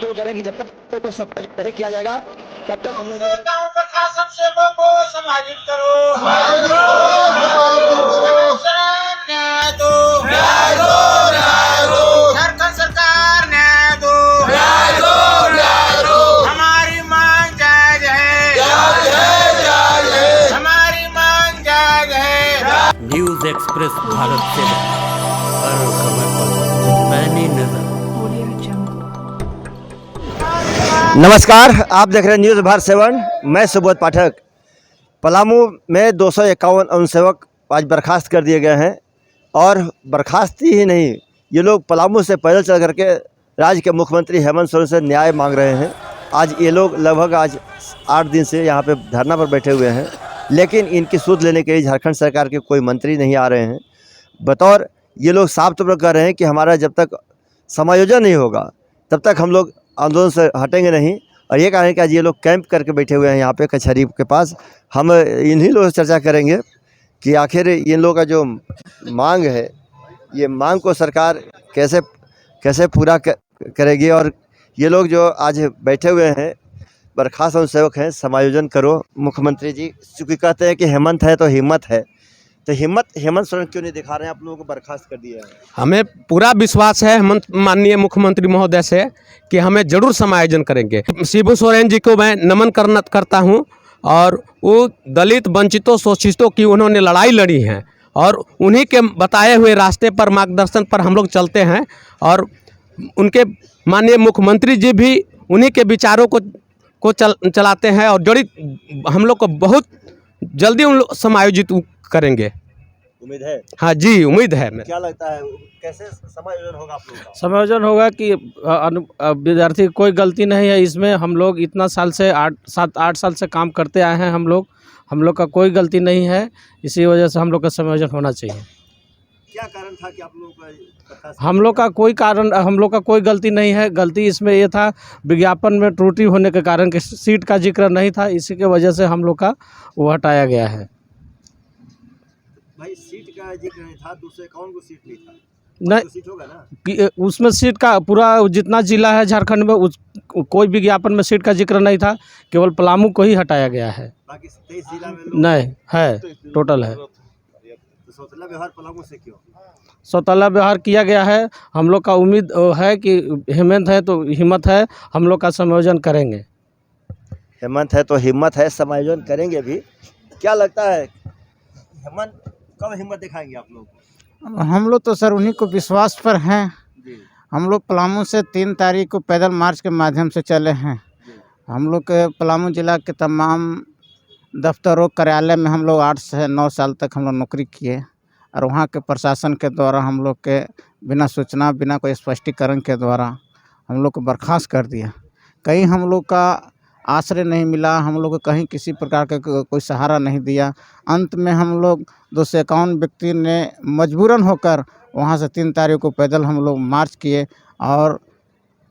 जो करेंगे जब तक तो सब तय किया जाएगा तब तक हम लोग गांव प्रशासन सेवकों को समाजित करो, न्याय दो, झारखंड सरकार न्याय दो, हमारी मांग जायज है, हमारी मांग जायज है। न्यूज एक्सप्रेस भारत से हर खबर पर पैनी नजर। नमस्कार, आप देख रहे हैं न्यूज़ भारत 7। मैं सुबोध पाठक। पलामू में 251 अनुसेवक आज बर्खास्त कर दिए गए हैं और बर्खास्ती ही नहीं, ये लोग पलामू से पैदल चल करके राज्य के मुख्यमंत्री हेमंत सोरेन से न्याय मांग रहे हैं। आज ये लोग लगभग आज 8 दिन से यहाँ पे धरना पर बैठे हुए हैं, लेकिन इनकी सुध लेने के लिए झारखंड सरकार के कोई मंत्री नहीं आ रहे हैं। बतौर ये लोग साफ तौर पर कह रहे हैं कि हमारा जब तक समायोजन नहीं होगा तब तक हम लोग आंदोलन से हटेंगे नहीं। और ये कह रहे हैं कि आज ये लोग कैंप करके बैठे हुए हैं यहाँ पे कचहरी के पास। हम इन्हीं लोगों से चर्चा करेंगे कि आखिर इन लोगों का जो मांग है, ये मांग को सरकार कैसे पूरा करेगी। और ये लोग जो आज बैठे हुए हैं बर्खास्त अनुसेवक हैं, समायोजन करो मुख्यमंत्री जी, चूँकि कहते हैं कि हेमंत है तो हिम्मत है, तो हेमंत सोरेन क्यों नहीं दिखा रहे हैं? आप लोगों को बर्खास्त कर दिया है। हमें पूरा विश्वास है माननीय मुख्यमंत्री महोदय से कि हमें जरूर समायोजन करेंगे। शिबू सोरेन जी को मैं नमन करता हूं, और वो दलित वंचितों शोषितों की उन्होंने लड़ाई लड़ी है और उन्हीं के बताए हुए रास्ते पर मार्गदर्शन पर हम लोग चलते हैं। और उनके माननीय मुख्यमंत्री जी भी उन्हीं के विचारों को चलाते हैं और हम लोग को बहुत जल्दी उन लोग समायोजित करेंगे। उम्मीद है? हाँ जी, उम्मीद है। क्या लगता है कैसे समायोजन होगा? आप लोगों का समायोजन होगा कि विद्यार्थी की कोई गलती नहीं है इसमें। हम लोग इतना साल से 8 साल से काम करते आए हैं। हम लोग का कोई गलती नहीं है, इसी वजह से हम लोग का समायोजन होना चाहिए। क्या कारण था कि आप लोगों का? हम लोग का कोई गलती नहीं है। गलती इसमें ये था, विज्ञापन में त्रुटि होने के कारण कि सीट का जिक्र नहीं था, इसी के वजह से हम लोग का वो हटाया गया है। भाई सीट का जिक्र नहीं था, दूसरे कौन को सीट नहीं था? नहीं, तो सीट होगा ना उसमें सीट का पूरा जितना जिला है झारखंड में कोई विज्ञापन में सीट का जिक्र नहीं था, केवल पलामू को ही हटाया गया है। बाकी 23 जिला में नहीं है, टोटल है। तो सौतेला व्यवहार पलामू से क्यों? सौतेला व्यवहार किया गया है। हम लोग का उम्मीद है कि हेमंत है तो हिम्मत है, हम लोग का समायोजन करेंगे। हेमंत है तो हिम्मत है, समायोजन करेंगे भी। क्या लगता है हेमंत कब हिम्मत दिखाएंगे आप लोग? हम लोग तो सर उन्हीं को विश्वास पर हैं। हम लोग पलामू से 3 तारीख को पैदल मार्च के माध्यम से चले हैं। हम लोग के पलामू जिला के तमाम दफ्तरों कार्यालय में हम लोग 8 से 9 साल तक हम लोग नौकरी किए, और वहाँ के प्रशासन के द्वारा हम लोग के बिना सूचना, बिना कोई स्पष्टीकरण के द्वारा हम लोग को बर्खास्त कर दिया। कहीं हम लोग का आश्रय नहीं मिला, हम लोग को कहीं किसी प्रकार का कोई सहारा नहीं दिया। अंत में हम लोग 251 व्यक्ति ने मजबूरन होकर वहाँ से 3 तारीख को पैदल हम लोग मार्च किए। और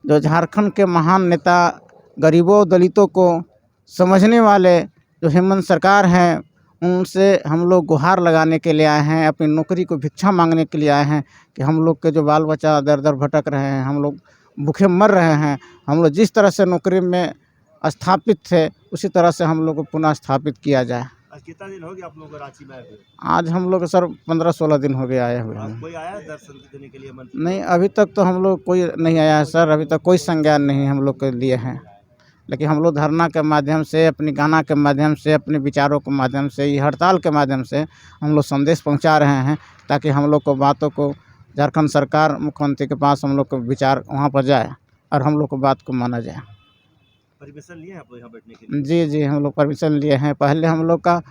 जो झारखंड के महान नेता, गरीबों दलितों को समझने वाले जो हेमंत सरकार हैं, उनसे हम लोग गुहार लगाने के लिए आए हैं, अपनी नौकरी को भिक्षा मांगने के लिए आए हैं कि हम लोग के जो बाल बच्चा दर दर भटक रहे हैं, हम लोग भूखे मर रहे हैं, हम लोग जिस तरह से नौकरी में स्थापित थे उसी तरह से हम लोग को पुनः स्थापित किया जाए। आज कितना दिन हो गया आप लोगों को रांची में आए हुए? आज हम लोग सर 15-16 दिन हो गए आए हुए हैं। कोई आया दर्शन देने के लिए मंत्री? नहीं, अभी तक तो हम लोग कोई नहीं आया है सर। अभी तक कोई संज्ञान नहीं हम लोग के लिए हैं, लेकिन हम लोग धरना के माध्यम से, अपनी गाना के माध्यम से, अपने विचारों के माध्यम से, ये हड़ताल के माध्यम से हम लोग संदेश पहुंचा रहे हैं, ताकि हम लोग को बातों को झारखंड सरकार, मुख्यमंत्री के पास हम लोग को विचार वहाँ पर जाए और हम लोग को बात को माना जाए। परमिशन लिए आप लोग यहाँ बैठने के लिए? जी, हम लोग परमिशन लिए हैं। पहले हम लोग का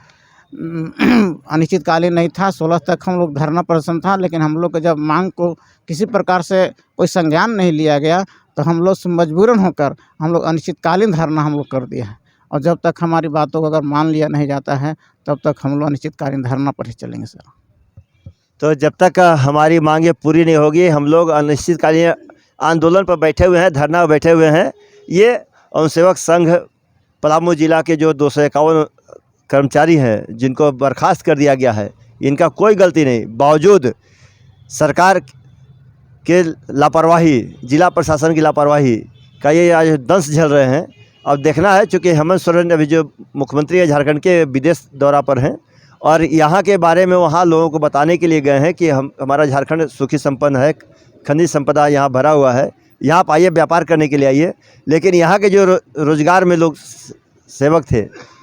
अनिश्चितकालीन नहीं था, 16 तक हम लोग धरना प्रदर्शन था, लेकिन हम लोग के जब मांग को किसी प्रकार से कोई संज्ञान नहीं लिया गया तो हम लोग मजबूरन होकर हम लोग अनिश्चितकालीन धरना हम लोग कर दिया है। और जब तक हमारी बातों को अगर मान लिया नहीं जाता है तब तक हम लोग अनिश्चितकालीन धरना पर ही चलेंगे सर। तो जब तक हमारी मांगें पूरी नहीं होगी हम लोग अनिश्चितकालीन आंदोलन पर बैठे हुए हैं, धरना बैठे हुए हैं। ये अनुसेवक संघ पलामू जिला के जो 251 कर्मचारी हैं जिनको बर्खास्त कर दिया गया है, इनका कोई गलती नहीं, बावजूद सरकार के लापरवाही, जिला प्रशासन की लापरवाही, का ये आज दंश झेल रहे हैं। अब देखना है, चूँकि हेमंत सोरेन अभी जो मुख्यमंत्री है झारखंड के विदेश दौरा पर हैं और यहाँ के बारे में वहाँ लोगों को बताने के लिए गए हैं कि हमारा झारखंड सुखी संपन्न है, खनिज संपदा यहाँ भरा हुआ है, यहाँ आप आइए व्यापार करने के लिए आइए। लेकिन यहाँ के जो रोजगार में लोग सेवक थे,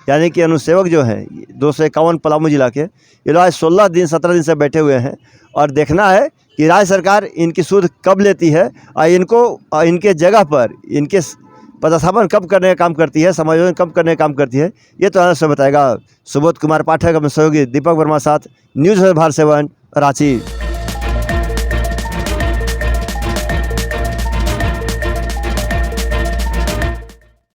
यानी कि अनुसेवक जो हैं 251 पलामू जिला के, ये लोग आज 16 दिन 17 दिन से बैठे हुए हैं और देखना है कि राज्य सरकार इनकी सूद कब लेती है और इनको इनके जगह पर इनके पदस्थापन कब करने का काम करती है, समायोजन कब करने का काम करती है, ये तो से बताएगा सुबोध कुमार पाठक, अपने सहयोगी दीपक वर्मा साथ, न्यूज़ भारत 7 रांची।